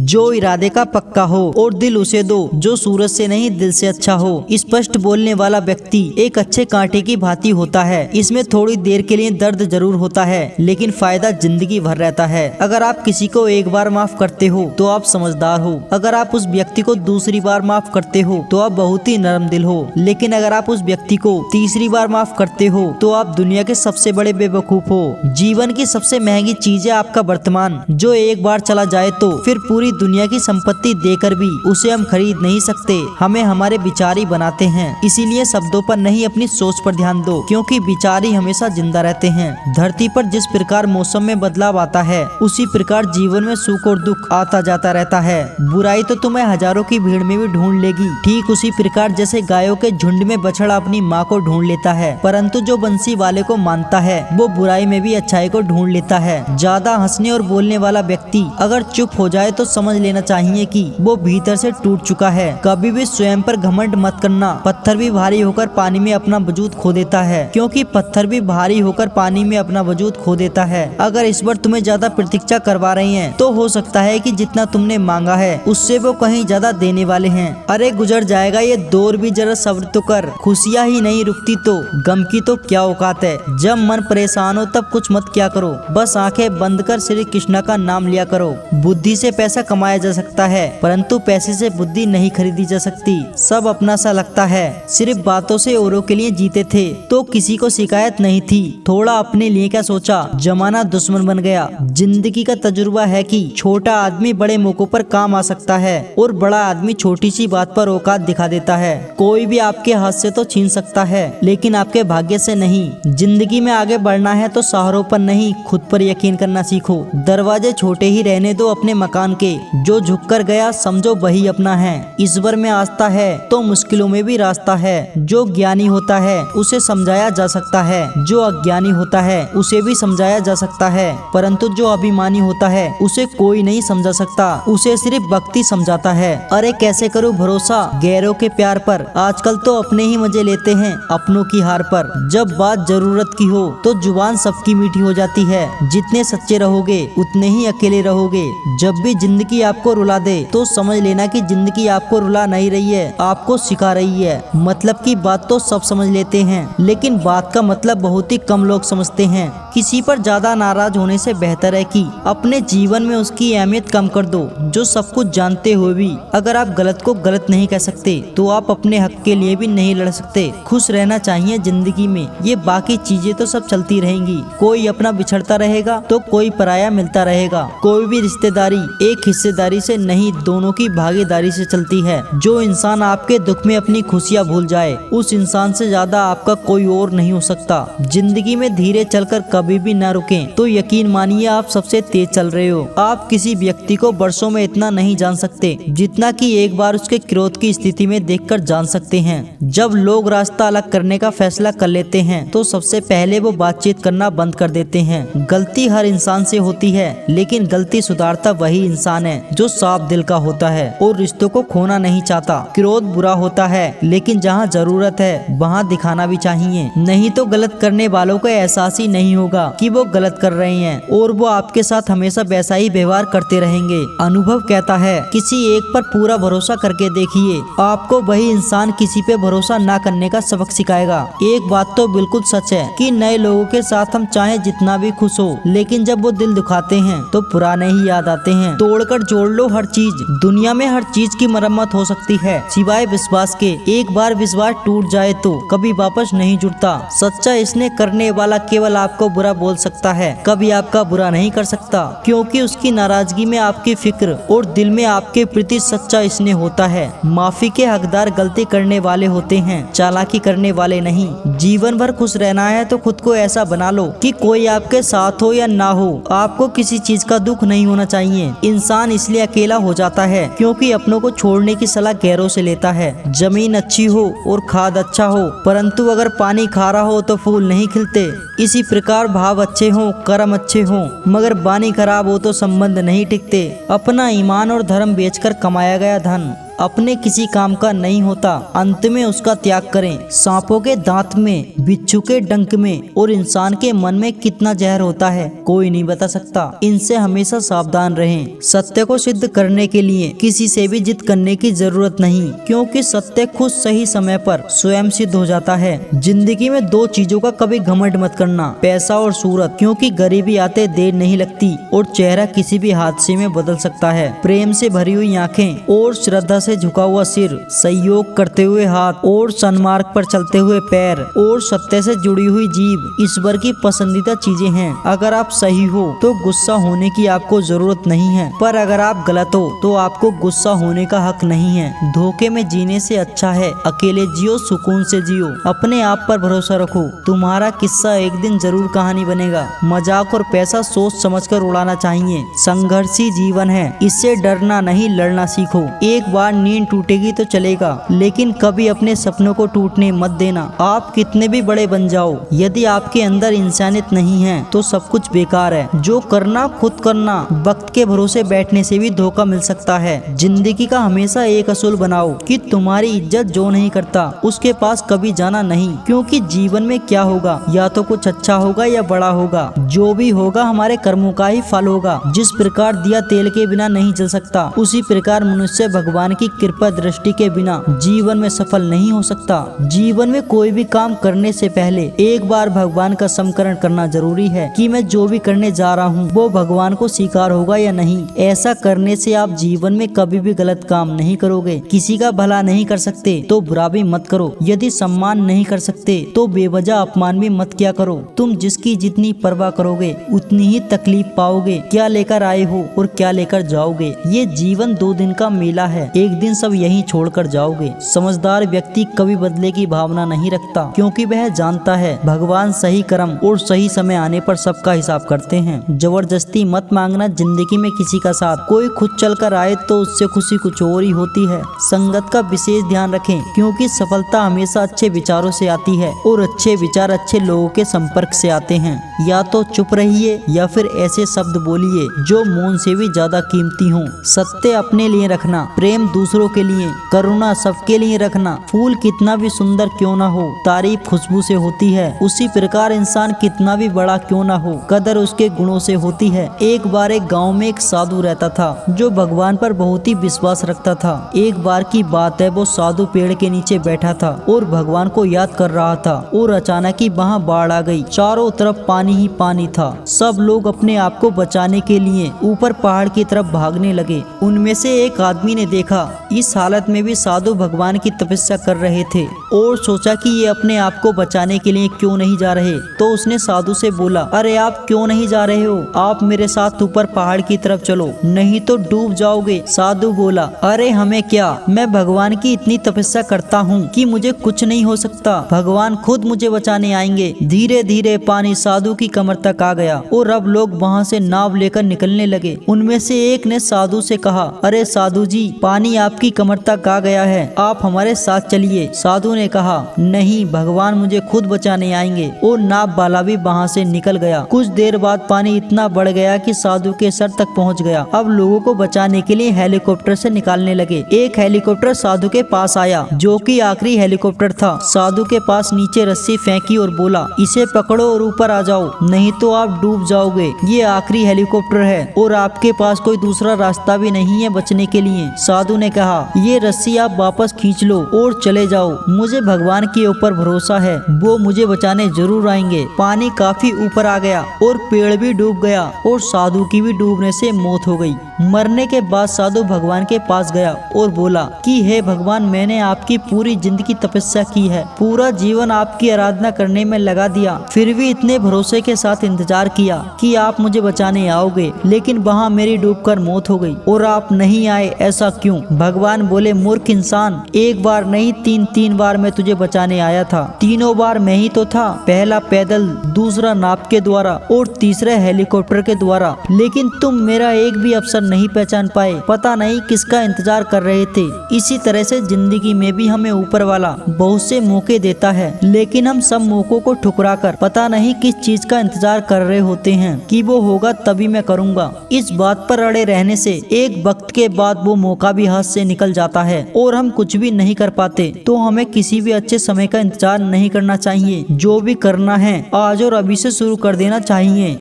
जो इरादे का पक्का हो और दिल उसे दो जो सूरज से नहीं दिल से अच्छा हो। स्पष्ट बोलने वाला व्यक्ति एक अच्छे कांटे की भांति होता है। इसमें थोड़ी देर के लिए दर्द जरूर होता है लेकिन फायदा जिंदगी भर रहता है। अगर आप किसी को एक बार माफ करते हो तो आप समझदार हो। अगर आप उस व्यक्ति को दूसरी बार माफ करते हो तो आप बहुत ही नरम दिल हो। लेकिन अगर आप उस व्यक्ति को तीसरी बार माफ करते हो तो आप दुनिया के सबसे बड़े बेवकूफ हो। जीवन की सबसे महंगी चीज है आपका वर्तमान, जो एक बार चला जाए तो फिर पूरी दुनिया की संपत्ति देकर भी उसे हम खरीद नहीं सकते। हमें हमारे विचार ही बनाते हैं, इसीलिए शब्दों पर नहीं अपनी सोच पर ध्यान दो, क्योंकि विचार ही हमेशा जिंदा रहते हैं। धरती पर जिस प्रकार मौसम में बदलाव आता है उसी प्रकार जीवन में सुख और दुख आता जाता रहता है। बुराई तो तुम्हें हजारों की भीड़ में भी ढूंढ लेगी, ठीक उसी प्रकार जैसे गायों के झुंड में बछड़ा अपनी माँ को ढूंढ लेता है। परंतु जो बंसी वाले को मानता है वो बुराई में भी अच्छाई को ढूंढ लेता है। ज्यादा हंसने और बोलने वाला व्यक्ति अगर चुप हो जाए तो समझ लेना चाहिए कि वो भीतर से टूट चुका है। कभी भी स्वयं पर घमंड मत करना। पत्थर भी भारी होकर पानी में अपना वजूद खो देता है, क्योंकि पत्थर भी भारी होकर पानी में अपना वजूद खो देता है। अगर ईश्वर तुम्हें ज्यादा प्रतीक्षा करवा रही हैं, तो हो सकता है कि जितना तुमने मांगा है उससे वो कहीं ज्यादा देने वाले हैं। अरे गुजर जाएगा ये दौर भी, जरा सब्र तो कर। खुशियाँ ही नहीं रुकती तो गम की तो क्या औकात है। जब मन परेशान हो तब कुछ मत क्या करो, बस आंखें बंद कर श्री कृष्णा का नाम लिया करो। बुद्धि से पैसा कमाया जा सकता है परंतु पैसे से बुद्धि नहीं खरीदी जा सकती। सब अपना सा लगता है, सिर्फ बातों से औरों के लिए जीते थे तो किसी को शिकायत नहीं थी। थोड़ा अपने लिए क्या सोचा, जमाना दुश्मन बन गया। जिंदगी का तजुर्बा है कि छोटा आदमी बड़े मौकों पर काम आ सकता है और बड़ा आदमी छोटी सी बात पर औकात दिखा देता है। कोई भी आपके हाथ से तो छीन सकता है लेकिन आपके भाग्य से नहीं। जिंदगी में आगे बढ़ना है तो सहारों पर नहीं, खुद पर यकीन करना सीखो। दरवाजे छोटे ही रहने दो अपने मकान के, जो झुक कर गया समझो वही अपना है। ईश्वर में आस्था है तो मुश्किलों में भी रास्ता है। जो ज्ञानी होता है उसे समझाया जा सकता है, जो अज्ञानी होता है उसे भी समझाया जा सकता है, परंतु जो अभिमानी होता है उसे कोई नहीं समझा सकता, उसे सिर्फ भक्ति समझाता है। अरे कैसे करूँ भरोसा गैरों के प्यार पर, आजकल तो अपने ही मजे लेते हैं अपनों की हार पर। जब बात जरूरत की हो तो जुबान सबकी मीठी हो जाती है। जितने सच्चे रहोगे उतने ही अकेले रहोगे। जब भी जिंदगी आपको रुला दे तो समझ लेना कि जिंदगी आपको रुला नहीं रही है, आपको सिखा रही है। मतलब की बात तो सब समझ लेते हैं लेकिन बात का मतलब बहुत ही कम लोग समझते हैं। किसी पर ज्यादा नाराज होने से बेहतर है कि अपने जीवन में उसकी अहमियत कम कर दो। जो सब कुछ जानते हुए भी अगर आप गलत को गलत नहीं कह सकते तो आप अपने हक के लिए भी नहीं लड़ सकते। खुश रहना चाहिए जिंदगी में, ये बाकी चीजें तो सब चलती रहेंगी। कोई अपना बिछड़ता रहेगा तो कोई पराया मिलता रहेगा। कोई भी रिश्तेदारी एक हिस्सेदारी से नहीं, दोनों की भागीदारी से चलती है। जो इंसान आपके दुख में अपनी खुशियाँ भूल जाए उस इंसान से ज्यादा आपका कोई और नहीं हो सकता। जिंदगी में धीरे चलकर कभी भी ना रुकें तो यकीन मानिए आप सबसे तेज चल रहे हो। आप किसी व्यक्ति को वर्षों में इतना नहीं जान सकते जितना कि एक बार उसके क्रोध की स्थिति में देखकर जान सकते हैं। जब लोग रास्ता अलग करने का फैसला कर लेते हैं तो सबसे पहले वो बातचीत करना बंद कर देते हैं। गलती हर इंसान से होती है लेकिन गलती सुधारता वही इंसान है जो साफ दिल का होता है और रिश्तों को खोना नहीं चाहता। क्रोध बुरा होता है लेकिन जहाँ जरूरत है वहाँ दिखाना भी चाहिए, नहीं तो गलत करने वालों को एहसास ही नहीं होगा कि वो गलत कर रहे हैं और वो आपके साथ हमेशा वैसा ही व्यवहार करते रहेंगे। अनुभव कहता है किसी एक पर पूरा भरोसा करके देखिए, आपको वही इंसान किसी पे भरोसा ना करने का सबक सिखाएगा। एक बात तो बिल्कुल सच है कि नए लोगों के साथ हम चाहे जितना भी खुश हो लेकिन जब वो दिल दुखाते हैं तो पुराने ही याद आते हैं। तोड़कर जोड़ लो हर चीज, दुनिया में हर चीज की मरम्मत हो सकती है सिवाय विश्वास के। एक बार विश्वास टूट जाए तो कभी वापस नहीं जुड़ता। सच्चा इसने करने वाला केवल आपको बुरा बोल सकता है, कभी आपका बुरा नहीं कर सकता, क्योंकि उसकी नाराजगी में आपकी फिक्र और दिल में आपके प्रति सच्चा इसने होता है। माफी के हकदार गलती करने वाले होते हैं, चालाकी करने वाले नहीं। जीवन भर खुश रहना है तो खुद को ऐसा बना लो कि कोई आपके साथ हो या ना हो आपको किसी चीज का दुख नहीं होना चाहिए। इंसान इसलिए अकेला हो जाता है क्योंकि अपनों को छोड़ने की सलाह गैरों से लेता है। जमीन अच्छी हो और खाद अच्छा हो परंतु अगर पानी खारा हो तो फूल नहीं खिलते। इसी प्रकार भाव अच्छे हों, कर्म अच्छे हों, मगर बानी खराब हो तो संबंध नहीं टिकते। अपना ईमान और धर्म बेचकर कमाया गया धन अपने किसी काम का नहीं होता, अंत में उसका त्याग करें। सांपों के दांत में, बिच्छू के डंक में और इंसान के मन में कितना जहर होता है कोई नहीं बता सकता। इनसे हमेशा सावधान रहें। सत्य को सिद्ध करने के लिए किसी से भी जिद करने की जरूरत नहीं, क्योंकि सत्य खुद सही समय पर स्वयं सिद्ध हो जाता है। जिंदगी में दो चीजों का कभी घमंड मत करना, पैसा और सूरत, क्योंकि गरीबी आते देर नहीं लगती और चेहरा किसी भी हादसे में बदल सकता है। प्रेम से भरी हुई आंखें और श्रद्धा से झुका हुआ सिर, सहयोग करते हुए हाथ और सन्मार्ग पर चलते हुए पैर और सत्य से जुड़ी हुई जीभ ईश्वर की पसंदीदा चीजें हैं। अगर आप सही हो तो गुस्सा होने की आपको जरूरत नहीं है, पर अगर आप गलत हो तो आपको गुस्सा होने का हक नहीं है। धोखे में जीने से अच्छा है अकेले जियो, सुकून से जियो। अपने आप पर भरोसा रखो, तुम्हारा किस्सा एक दिन जरूर कहानी बनेगा। मजाक और पैसा सोच समझकर उड़ाना चाहिए। संघर्षी जीवन है, इससे डरना नहीं लड़ना सीखो। एक बार नींद टूटेगी तो चलेगा, लेकिन कभी अपने सपनों को टूटने मत देना। आप कितने भी बड़े बन जाओ, यदि आपके अंदर इंसानियत नहीं है तो सब कुछ बेकार है। जो करना खुद करना, वक्त के भरोसे बैठने से भी धोखा मिल सकता है। जिंदगी का हमेशा एक असूल बनाओ कि तुम्हारी इज्जत जो नहीं करता उसके पास कभी जाना नहीं, क्योंकि जीवन में क्या होगा, या तो कुछ अच्छा होगा या बड़ा होगा। जो भी होगा हमारे कर्मों का ही फल होगा। जिस प्रकार दिया तेल के बिना नहीं जल सकता, उसी प्रकार मनुष्य भगवान की कृपा दृष्टि के बिना जीवन में सफल नहीं हो सकता। जीवन में कोई भी काम करने से पहले एक बार भगवान का स्मरण करना जरूरी है कि मैं जो भी करने जा रहा हूँ वो भगवान को स्वीकार होगा या नहीं। ऐसा करने से आप जीवन में कभी भी गलत काम नहीं करोगे। किसी का भला नहीं कर सकते तो बुरा भी मत करो। यदि सम्मान नहीं कर सकते तो बेवजह अपमान भी मत किया करो। तुम जिसकी जितनी परवाह करोगे उतनी ही तकलीफ पाओगे। क्या लेकर आए हो और क्या लेकर जाओगे। ये जीवन 2 दिन का मेला है, एक दिन सब यहीं छोड़कर जाओगे। समझदार व्यक्ति कभी बदले की भावना नहीं रखता, क्योंकि वह जानता है भगवान सही कर्म और सही समय आने पर सबका हिसाब करते हैं। जबरदस्ती मत मांगना जिंदगी में किसी का साथ। कोई खुद चल कर आए तो उससे खुशी कुछ और ही होती है। संगत का विशेष ध्यान रखें, क्योंकि सफलता हमेशा अच्छे विचारों से आती है और अच्छे विचार अच्छे लोगों के संपर्क से आते हैं। या तो चुप रहिए या फिर ऐसे शब्द बोलिए जो मौन से भी ज्यादा कीमती हों। सत्य अपने लिए रखना, प्रेम दूसरों के लिए, करुणा सबके लिए रखना। फूल कितना भी सुंदर क्यों ना हो, तारीफ खुशबू से होती है। उसी प्रकार इंसान कितना भी बड़ा क्यों ना हो, कदर उसके गुणों से होती है। एक बार एक गांव में एक साधु रहता था जो भगवान पर बहुत ही विश्वास रखता था। एक बार की बात है, वो साधु पेड़ के नीचे बैठा था और भगवान को याद कर रहा था और अचानक ही वहाँ बाढ़ आ गई। चारों तरफ पानी ही पानी था। सब लोग अपने आप को बचाने के लिए ऊपर पहाड़ की तरफ भागने लगे। उनमें से एक आदमी ने देखा इस हालत में भी साधु भगवान की तपस्या कर रहे थे और सोचा कि ये अपने आप को बचाने के लिए क्यों नहीं जा रहे। तो उसने साधु से बोला, अरे आप क्यों नहीं जा रहे हो, आप मेरे साथ ऊपर पहाड़ की तरफ चलो, नहीं तो डूब जाओगे। साधु बोला, अरे हमें क्या, मैं भगवान की इतनी तपस्या करता हूँ कि मुझे कुछ नहीं हो सकता, भगवान खुद मुझे बचाने आएंगे। धीरे धीरे पानी साधु की कमर तक आ गया और अब लोग वहाँ से नाव लेकर निकलने लगे। उनमें से एक ने साधु से कहा, अरे साधु जी, पानी आपकी कमर तक आ गया है, आप हमारे साथ चलिए। साधु ने कहा, नहीं, भगवान मुझे खुद बचाने आएंगे। और नाव वाला भी वहाँ से निकल गया। कुछ देर बाद पानी इतना बढ़ गया कि साधु के सर तक पहुँच गया। अब लोगों को बचाने के लिए हेलीकॉप्टर से निकालने लगे। एक हेलीकॉप्टर साधु के पास आया, जो कि आखिरी हेलीकॉप्टर था। साधु के पास नीचे रस्सी फेंकी और बोला, इसे पकड़ो और ऊपर आ जाओ, नहीं तो आप डूब जाओगे। ये आखिरी हेलीकॉप्टर है और आपके पास कोई दूसरा रास्ता भी नहीं है बचने के लिए। साधु ने कहा, ये रस्सी आप वापस खींच लो और चले जाओ, मुझे भगवान के ऊपर भरोसा है, वो मुझे बचाने जरूर आएंगे। पानी काफी ऊपर आ गया और पेड़ भी डूब गया और साधु की भी डूबने से मौत हो गई। मरने के बाद साधु भगवान के पास गया और बोला कि हे भगवान, मैंने आपकी पूरी जिंदगी तपस्या की है, पूरा जीवन आपकी आराधना करने में लगा दिया, फिर भी इतने भरोसे के साथ इंतजार किया कि आप मुझे बचाने आओगे, लेकिन वहाँ मेरी डूबकर मौत हो गई और आप नहीं आए, ऐसा क्यों? भगवान बोले, मूर्ख इंसान, एक बार नहीं तीन बार मैं तुझे बचाने आया था। तीनों बार मैं ही तो था, पहला पैदल, दूसरा नाव के द्वारा और तीसरा हेलीकॉप्टर के द्वारा, लेकिन तुम मेरा एक भी अवसर नहीं पहचान पाए, पता नहीं किसका इंतजार कर रहे थे। इसी तरह से जिंदगी में भी हमें ऊपर वाला बहुत से मौके देता है, लेकिन हम सब मौकों को ठुकरा कर पता नहीं किस चीज का इंतजार कर रहे होते हैं कि वो होगा तभी मैं करूँगा। इस बात पर अड़े रहने से एक वक्त के बाद वो मौका भी हाथ हाथ से निकल जाता है और हम कुछ भी नहीं कर पाते, तो हमें किसी भी अच्छे समय का इंतजार नहीं करना चाहिए। जो भी करना है आज और अभी से शुरू कर देना चाहिए।